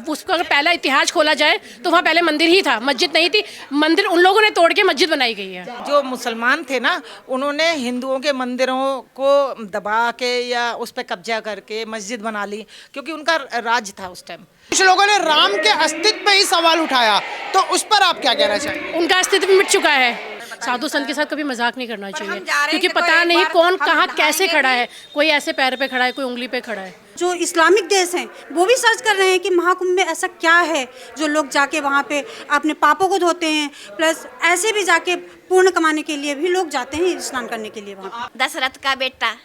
उसका अगर पहला इतिहास खोला जाए तो वहाँ पहले मंदिर ही था, मस्जिद नहीं थी। मंदिर उन लोगों ने तोड़ के मस्जिद बनाई गई है। जो मुसलमान थे ना, उन्होंने हिंदुओं के मंदिरों को दबा के या उस पर कब्जा करके मस्जिद बना ली, क्योंकि उनका राज था उस टाइम। कुछ लोगों ने राम के अस्तित्व पे ही सवाल उठाया, तो उस पर आप क्या कहना चाहेंगे? उनका अस्तित्व मिट चुका है। साधु संत के साथ कभी मजाक नहीं करना चाहिए, क्योंकि पता नहीं कौन कहाँ कैसे खड़ा है। कोई ऐसे पैर पे खड़ा है, कोई उंगली पे खड़ा है। जो इस्लामिक देश हैं वो भी सर्च कर रहे हैं कि महाकुंभ में ऐसा क्या है जो लोग जाके वहाँ पे अपने पापों को धोते हैं, प्लस ऐसे भी जाके पुण्य कमाने के लिए भी लोग जाते हैं स्नान करने के लिए वहाँ। दशरथ का बेटा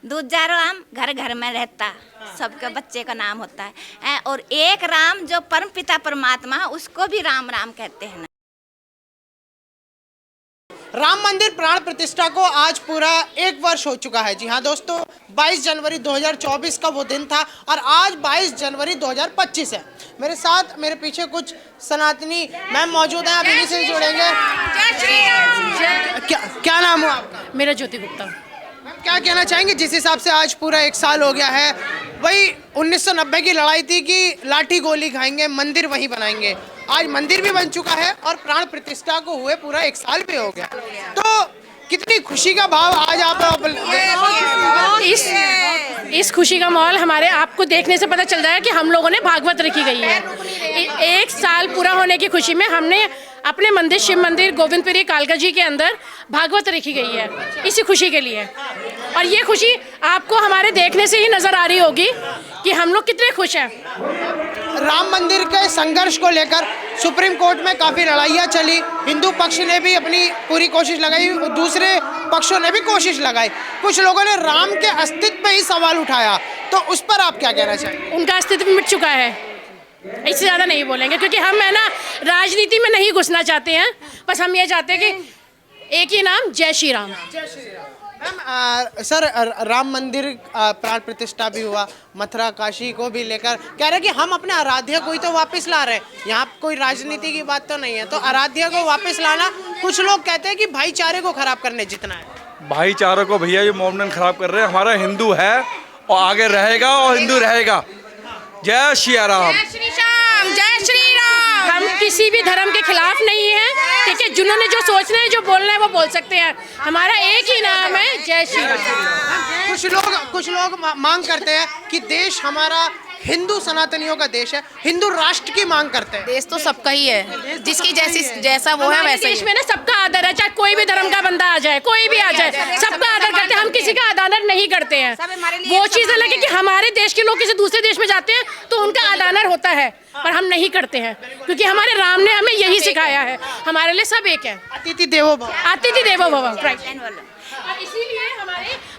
दूजा राम घर घर में रहता, सबके बच्चे का नाम होता है। और एक राम जो परम पिता परमात्मा, उसको भी राम राम कहते हैं। राम मंदिर प्राण प्रतिष्ठा को आज पूरा 1 वर्ष हो चुका है। जी हाँ दोस्तों, 22 जनवरी 2024 का वो दिन था और आज 22 जनवरी 2025 है। मेरे साथ मेरे पीछे कुछ सनातनी मैम मौजूद हैं, आप इन्हीं से जुड़ेंगे। क्या नाम हुआ आपका? मेरा ज्योति गुप्ता। मैम क्या कहना चाहेंगे, जिस हिसाब से आज पूरा 1 साल हो गया है, वही 1990 की लड़ाई थी कि लाठी गोली खाएंगे मंदिर वहीं बनाएंगे, आज मंदिर भी बन चुका है और प्राण प्रतिष्ठा को हुए पूरा 1 साल भी हो गया, तो कितनी खुशी का भाव आज आप इस खुशी का माहौल हमारे आपको देखने से पता चल रहा है कि हम लोगों ने भागवत रखी गई है। 1 साल पूरा होने की खुशी में हमने अपने मंदिर शिव मंदिर गोविंदपुरी कालका जी के अंदर भागवत रखी गई है, इसी खुशी के लिए। और ये खुशी आपको हमारे देखने से ही नजर आ रही होगी कि हम लोग कितने खुश हैं। राम मंदिर के संघर्ष को लेकर सुप्रीम कोर्ट में काफ़ी लड़ाइयाँ चली, हिंदू पक्ष ने भी अपनी पूरी कोशिश लगाई, दूसरे पक्षों ने भी कोशिश लगाई, कुछ लोगों ने राम के अस्तित्व पे ही सवाल उठाया, तो उस पर आप क्या कहना चाहेंगे? उनका अस्तित्व मिट चुका है, इससे ज़्यादा नहीं बोलेंगे, क्योंकि हम है ना राजनीति में नहीं घुसना चाहते हैं। बस हम ये चाहते हैं कि एक ही नाम, जय श्री राम। मैम सर, राम मंदिर प्राण प्रतिष्ठा भी हुआ, मथुरा काशी को भी लेकर कह रहे हैं कि हम अपने आराध्य को ही तो वापस ला रहे हैं, यहाँ कोई राजनीति की बात तो नहीं है, तो आराध्य को वापस लाना, कुछ लोग कहते हैं कि भाईचारे को खराब करने जितना है। भाईचारे को भैया ये मोमडन खराब कर रहे हैं। हमारा हिंदू है और आगे रहेगा और हिंदू रहेगा। जय श्री राम, जय श्री राम, जय श्री राम। हम किसी भी धर्म के खिलाफ नहीं है, ठीक है। जिन्होंने जो सोचना है, जो बोलना है, वो बोल सकते हैं। हमारा एक ही नाम है, जय श्री राम। कुछ लोग मांग करते हैं कि देश हमारा हिंदू सनातनियों का देश है, हिंदू राष्ट्र की मांग करते हैं। देश तो सबका ही है, जिसकी जैसा वो है वैसा ही। देश में ना सबका आदर है, चाहे कोई भी धर्म का बंदा आ जाए, कोई भी आ जाए, सबका आदर करते हैं। हम किसी का आदर नहीं करते हैं। वो चीज़ अलग है कि हमारे देश के लोग किसी दूसरे देश में जाते हैं तो उनका आदर होता है, पर हम नहीं करते हैं, क्योंकि हमारे राम ने हमें यही सिखाया है, हमारे लिए सब एक है। अतिथि देवो भव, अतिथि देवो भव, राइट। इसीलिए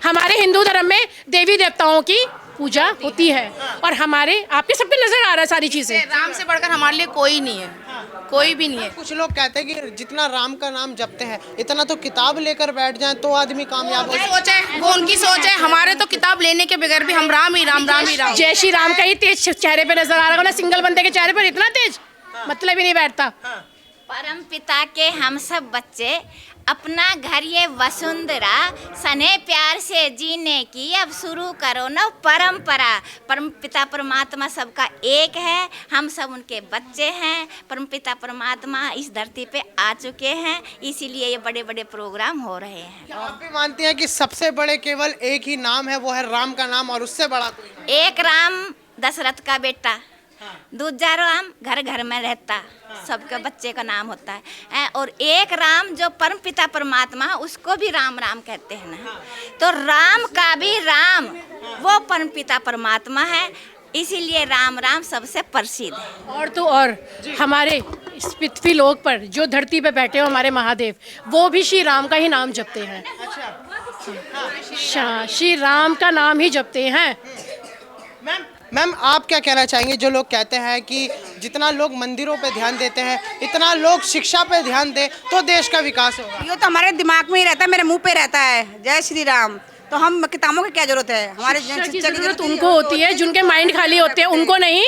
हमारे हिंदू धर्म में देवी देवताओं की पूजा होती है, और हमारे आपके सबके नजर आ रहा है सारी चीजें। राम से बढ़कर हमारे लिए कोई नहीं है, कोई भी नहीं है। कुछ लोग कहते हैं कि जितना राम का नाम जपते हैं, इतना तो किताब लेकर बैठ जाएं तो आदमी कामयाब हो। सोच है, वो उनकी सोच है। हमारे तो किताब लेने के बगैर भी हम राम ही राम, राम ही राम। जय श्री राम का ही तेज चेहरे पे नजर आ रहा है ना, सिंगल बंदे के चेहरे पर इतना तेज मतलब ही नहीं बैठता। परम पिता के हम सब बच्चे, अपना घर ये वसुंधरा, सने प्यार से जीने की अब शुरू करो ना परंपरा। परम पिता परमात्मा सबका एक है, हम सब उनके बच्चे हैं। परम पिता परमात्मा इस धरती पे आ चुके हैं, इसीलिए ये बड़े बड़े प्रोग्राम हो रहे हैं। क्या आप भी मानती हैं कि सबसे बड़े केवल एक ही नाम है, वो है राम का नाम, और उससे बड़ा कोई? एक राम दशरथ का बेटा, दूजा राम घर घर में रहता, सबके बच्चे का नाम होता है। और एक राम जो परम पिता परमात्मा, उसको भी राम राम कहते हैं ना। तो राम का भी राम, वो परम पिता परमात्मा है, इसीलिए राम राम सबसे प्रसिद्ध है। और तो और हमारे इस पृथ्वी लोक पर जो धरती पे बैठे हो हमारे महादेव, वो भी श्री राम का ही नाम जपते हैं। श्री राम का नाम ही जपते हैं। मैम आप क्या कहना चाहेंगे, जो लोग कहते हैं कि जितना लोग मंदिरों पे ध्यान देते हैं, इतना लोग शिक्षा पे ध्यान दें तो देश का विकास होगा? ये तो हमारे दिमाग में ही रहता है, मेरे मुंह पे रहता है, जय श्री राम। तो हम किताबों की क्या जरूरत है? हमारे शिक्षा की जरूरत उनको होती है जिनके माइंड खाली होते हैं, उनको नहीं,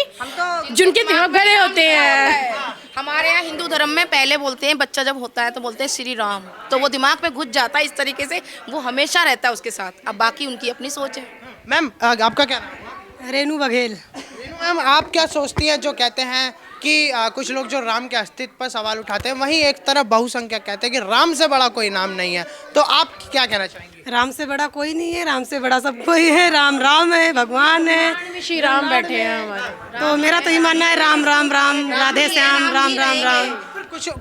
जिनके दिमाग भरे होते हैं। हमारे यहाँ हिंदू धर्म में पहले बोलते हैं, बच्चा जब होता है तो बोलते हैं श्री राम, तो वो दिमाग में घुस जाता है, इस तरीके से वो हमेशा रहता है उसके साथ। अब बाकी उनकी अपनी सोच है। मैम आपका क्या नाम है? रेनू बघेल। रेनू मैम, आप क्या सोचती हैं जो कहते हैं कि कुछ लोग जो राम के अस्तित्व पर सवाल उठाते हैं, वहीं एक तरफ बहुसंख्यक कहते हैं कि राम से बड़ा कोई नाम नहीं है, तो आप क्या कहना चाहेंगे? राम से बड़ा कोई नहीं है, राम से बड़ा सब कोई है। राम राम है, भगवान है। श्री राम बैठे हैं हमारे। तो मेरा तो ये मानना है राम राम राम, राधे श्याम, राम राम राम।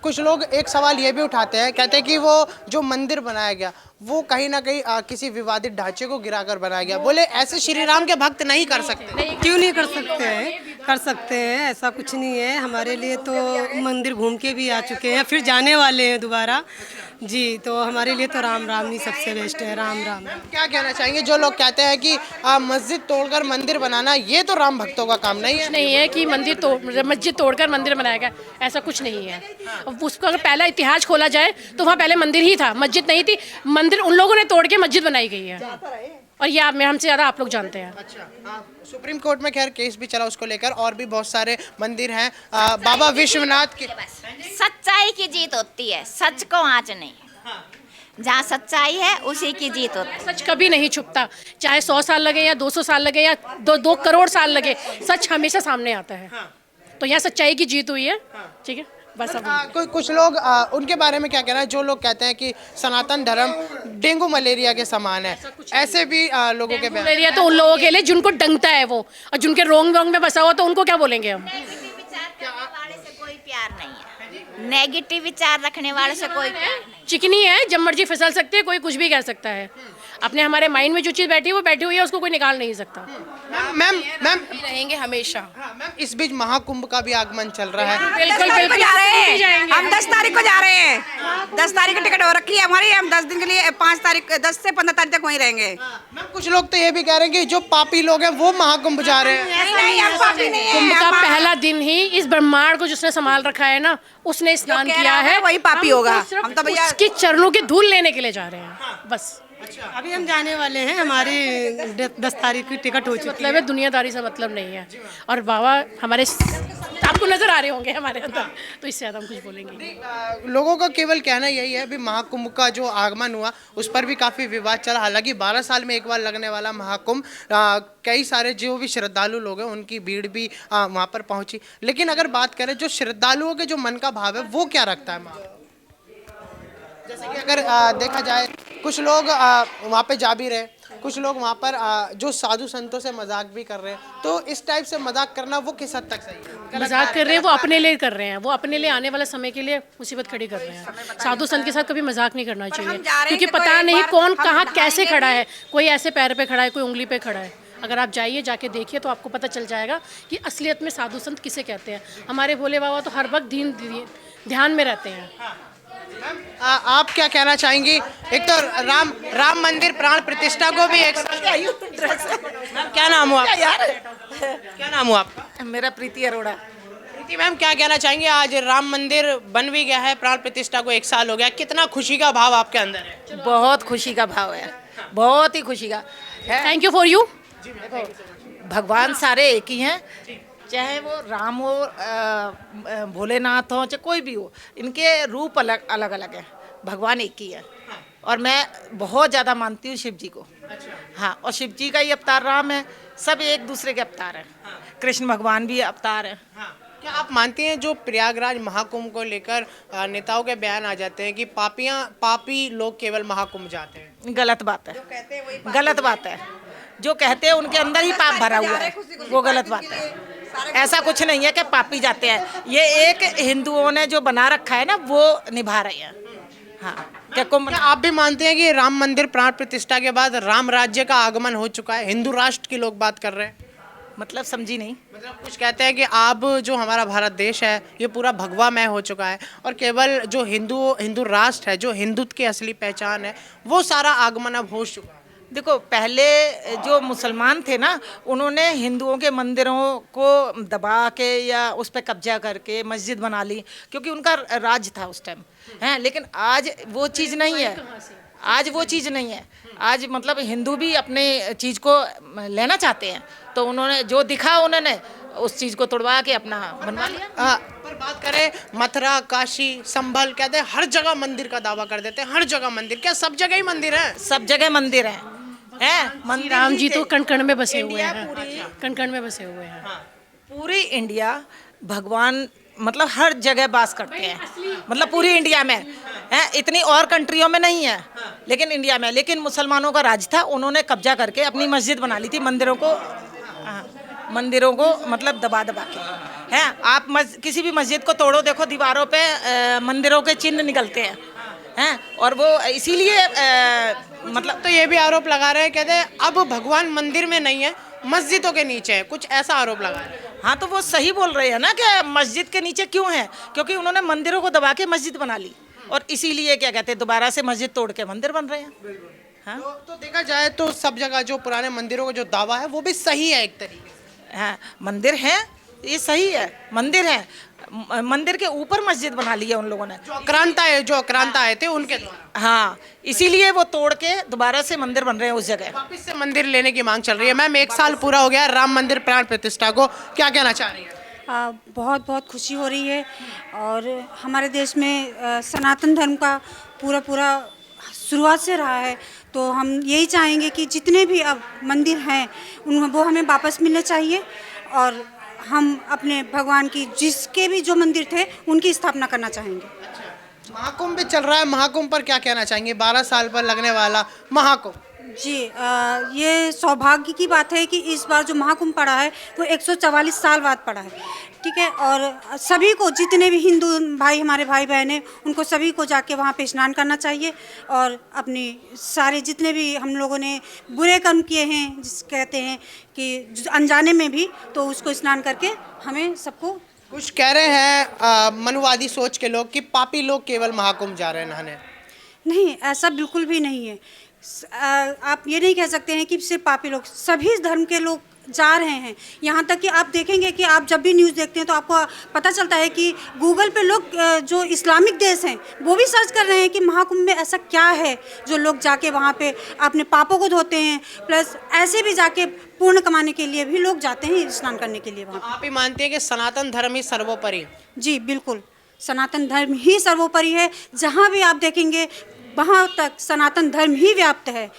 कुछ लोग एक सवाल ये भी उठाते हैं, कहते हैं कि वो जो मंदिर बनाया गया वो कहीं ना कहीं किसी विवादित ढांचे को गिराकर बनाया गया। बोले ऐसे श्री राम के भक्त नहीं कर सकते। क्यों नहीं कर सकते हैं? कर सकते हैं, ऐसा कुछ नहीं है। हमारे लिए तो मंदिर घूम के भी आ चुके हैं, फिर जाने वाले हैं दोबारा जी। तो हमारे लिए तो राम राम ही सबसे बेस्ट है। राम राम। क्या कहना चाहेंगे जो लोग कहते हैं कि मस्जिद तोड़कर मंदिर बनाना ये तो राम भक्तों का काम नहीं है? नहीं है कि मस्जिद तोड़कर मंदिर बनाया गया, ऐसा कुछ नहीं है। उसका अगर पहला इतिहास खोला जाए तो वहाँ पहले मंदिर ही था, मस्जिद नहीं थी। मंदिर उन लोगों ने तोड़ के मस्जिद बनाई गई है, और ये आप में हमसे ज़्यादा आप लोग जानते हैं। अच्छा, सुप्रीम कोर्ट में खैर केस भी चला उसको लेकर, और भी बहुत सारे मंदिर हैं। बाबा विश्वनाथ के सच्चाई की जीत होती है, सच को आँच नहीं। जहाँ सच्चाई है उसी की जीत होती है। सच कभी नहीं छुपता, चाहे 100 साल लगे या 200 साल लगे या 2 करोड़ साल लगे, सच हमेशा सामने आता है। तो यहाँ सच्चाई की जीत हुई है, ठीक है बस। अब कुछ लोग उनके बारे में क्या कहना है जो लोग कहते हैं कि सनातन धर्म डेंगू मलेरिया के समान है, ऐसे भी लोगों के बयान। मलेरिया तो उन लोगों के लिए जिनको डंकता है वो, और जिनके रोंग में बसा हुआ तो उनको क्या बोलेंगे हम? विचार करने वाले से कोई प्यार नहीं है, नेगेटिव विचार रखने वाले से कोई प्यार नहीं। चिकनी है, जब मर्जी फिसल सकती है, कोई कुछ भी कह सकता है। अपने हमारे माइंड में जो चीज़ बैठी है वो बैठी हुई है, उसको कोई निकाल नहीं सकता। मैम रहेंगे हमेशा। मैम, इस बीच महाकुंभ का भी आगमन चल रहा है। बिल्कुल बिल्कुल जा रहे हैं जाएंगे। हम 10 तारीख को जा रहे हैं। 10 तारीख की टिकट हो रखी है हमारी। हम 10 दिन के लिए 10 से 15 तारीख तक वहीं रहेंगे। मैम, कुछ लोग तो ये भी कह रहे हैं कि जो पापी लोग हैं वो महाकुंभ जा रहे हैं। नहीं, हम पापी नहीं हैं। कुंभ का पहला दिन ही इस ब्रह्मांड को जिसने संभाल रखा है ना, उसने स्नान कह किया रहा है है, वही पापी हम होगा। सिर्फ हम तो भैया उसकी चरणों की धूल लेने के लिए जा रहे हैं बस। अभी हम जाने वाले हैं, हमारी 10 तारीख की टिकट हो चुकी है। मतलब है दुनियादारी से मतलब नहीं है, और बाबा हमारे आपको नजर आ रहे होंगे हमारे अंदर, तो इससे ज़्यादा हम कुछ बोलेंगे नहीं। लोगों का केवल कहना यही है, अभी महाकुंभ का जो आगमन हुआ उस पर भी काफ़ी विवाद चला। हालांकि 12 साल में एक बार लगने वाला महाकुंभ, कई सारे जो भी श्रद्धालु लोग हैं उनकी भीड़ भी वहाँ पर पहुँची। लेकिन अगर बात करें जो श्रद्धालुओं के जो मन का भाव है वो क्या रखता है? जैसे कि अगर देखा जाए कुछ लोग वहाँ पे जा भी रहे, कुछ लोग वहाँ पर जो साधु संतों से मजाक भी कर रहे हैं, तो इस टाइप से मजाक करना वो किस हद तक सही है? मजाक कर रहे हैं, वो अपने लिए कर रहे हैं, वो अपने लिए आने वाला समय के लिए मुसीबत खड़ी कर रहे हैं। साधु संत के साथ कभी मजाक नहीं करना चाहिए, क्योंकि पता नहीं कौन कहाँ कैसे खड़ा है। कोई ऐसे पैर पे खड़ा है, कोई उंगली पे खड़ा है। अगर आप जाइए, जाके देखिए तो आपको पता चल जाएगा कि असलियत में साधु संत किसे कहते हैं। हमारे भोले बाबा तो हर वक्त ध्यान में रहते हैं। आप क्या कहना चाहेंगी? एक तो राम मंदिर प्राण प्रतिष्ठा को भी एक मैम, क्या नाम हुआ आपका? क्या नाम हुआ आपका? मेरा प्रीति अरोड़ा। प्रीति मैम, क्या कहना चाहेंगे? आज राम मंदिर बन भी गया है, प्राण प्रतिष्ठा को 1 साल हो गया, कितना खुशी का भाव आपके अंदर है? बहुत खुशी का भाव है, बहुत ही खुशी का है। Thank you for you. भगवान सारे एक ही हैं, चाहे वो राम हो, भोलेनाथ हो, चाहे कोई भी हो, इनके रूप अलग अलग हैं, भगवान एक ही है। और मैं बहुत ज़्यादा मानती हूँ शिव जी को। हाँ, और शिव जी का ही अवतार राम है, सब एक दूसरे के अवतार हैं। कृष्ण भगवान भी अवतार हैं। क्या आप मानती हैं जो प्रयागराज महाकुंभ को लेकर नेताओं के बयान आ जाते हैं कि पापी लोग केवल महाकुंभ जाते हैं? गलत बात है, गलत बात है। जो कहते हैं उनके अंदर ही पाप भरा हुआ है, वो गलत बात है। ऐसा कुछ नहीं है कि पापी जाते हैं, ये एक हिंदुओं ने जो बना रखा है ना वो निभा रहे हैं। हाँ, क्या आप भी मानते हैं कि राम मंदिर प्राण प्रतिष्ठा के बाद राम राज्य का आगमन हो चुका है? हिंदू राष्ट्र की लोग बात कर रहे हैं। मतलब समझी नहीं। मतलब कुछ कहते हैं कि अब जो हमारा भारत देश है ये पूरा भगवामय हो चुका है, और केवल जो हिंदू राष्ट्र है, जो हिंदुत्व की असली पहचान है, वो सारा आगमन अब हो चुका है। देखो, पहले जो मुसलमान थे ना, उन्होंने हिंदुओं के मंदिरों को दबा के या उस पर कब्जा करके मस्जिद बना ली, क्योंकि उनका राज था उस टाइम है। लेकिन आज वो चीज़ नहीं है, आज वो चीज़ नहीं है। आज मतलब हिंदू भी अपने चीज़ को लेना चाहते हैं, तो उन्होंने जो दिखा उन्होंने उस चीज़ को तोड़वा के अपना बनवा लिया। पर बात करें मथुरा, काशी, संभल, कहते हैं हर जगह मंदिर का दावा कर देते हैं, हर जगह मंदिर। क्या सब जगह ही मंदिर है? सब जगह मंदिर हैं, हैं श्री मंदिर राम जी थे। तो कण कण में बसे हुए इंडिया हैं, पूरी कण कण में बसे हुए हैं। पूरी इंडिया भगवान मतलब हर जगह वास करते हैं, मतलब पूरी इंडिया में है, इतनी और कंट्रियों में नहीं है लेकिन इंडिया में। लेकिन मुसलमानों का राज था, उन्होंने कब्जा करके अपनी मस्जिद बना ली थी, मंदिरों को मंदिरों को मतलब दबा दबा के हैं। आप किसी भी मस्जिद को तोड़ो, देखो दीवारों पे मंदिरों के चिन्ह निकलते हैं और वो इसीलिए मतलब तो ये भी आरोप लगा रहे हैं, कहते हैं अब भगवान मंदिर में नहीं है, मस्जिदों के नीचे है, कुछ ऐसा आरोप लगा रहे हैं। हाँ, तो वो सही बोल रहे हैं ना कि मस्जिद के नीचे क्यों है, क्योंकि उन्होंने मंदिरों को दबा के मस्जिद बना ली और इसीलिए क्या कहते हैं दोबारा से मस्जिद तोड़ के मंदिर बन रहे हैं। हाँ तो देखा जाए तो सब जगह जो पुराने मंदिरों का जो दावा है वो भी सही है एक तरीके से। हाँ, मंदिर है, ये सही है, मंदिर है, मंदिर के ऊपर मस्जिद बना ली है उन लोगों ने, जो आक्रांता आए थे उनके द्वारा। हाँ, इसीलिए वो तोड़ के दोबारा से मंदिर बन रहे हैं उस जगह। वापस से मंदिर लेने की मांग चल रही है। मैम 1 साल पूरा हो गया राम मंदिर प्राण प्रतिष्ठा को, क्या कहना चाह रही है? बहुत बहुत खुशी हो रही है और हमारे देश में सनातन धर्म का पूरा शुरुआत से रहा है, तो हम यही चाहेंगे कि जितने भी अब मंदिर हैं वो हमें वापस मिलने चाहिए और हम अपने भगवान की जिसके भी जो मंदिर थे उनकी स्थापना करना चाहेंगे। महाकुंभ भी चल रहा है, महाकुंभ पर क्या कहना चाहेंगे? 12 साल पर लगने वाला महाकुंभ। जी, ये सौभाग्य की बात है कि इस बार जो महाकुंभ पड़ा है वो 144 साल बाद पड़ा है, ठीक है। और सभी को, जितने भी हिंदू भाई हमारे भाई बहन हैं, उनको सभी को जाके वहाँ पे स्नान करना चाहिए और अपनी सारे जितने भी हम लोगों ने बुरे कर्म किए हैं, जिस कहते हैं कि अनजाने में भी, तो उसको स्नान करके हमें सबको। कुछ कह रहे हैं मनुवादी सोच के लोग कि पापी लोग केवल महाकुंभ जा रहे हैं नहाने। नहीं, ऐसा बिल्कुल भी नहीं है। आप ये नहीं कह सकते हैं कि सिर्फ पापी लोग, सभी धर्म के लोग जा रहे हैं। यहाँ तक कि आप देखेंगे कि आप जब भी न्यूज़ देखते हैं तो आपको पता चलता है कि गूगल पे लोग जो इस्लामिक देश हैं वो भी सर्च कर रहे हैं कि महाकुंभ में ऐसा क्या है जो लोग जाके वहाँ पे अपने पापों को धोते हैं, प्लस ऐसे भी जाके पुण्य कमाने के लिए भी लोग जाते हैं स्नान करने के लिए वहाँ। आप ही मानते हैं कि सनातन धर्म ही सर्वोपरि? जी बिल्कुल, सनातन धर्म ही सर्वोपरि है। जहाँ भी आप देखेंगे वहाँ तक सनातन धर्म ही व्याप्त है।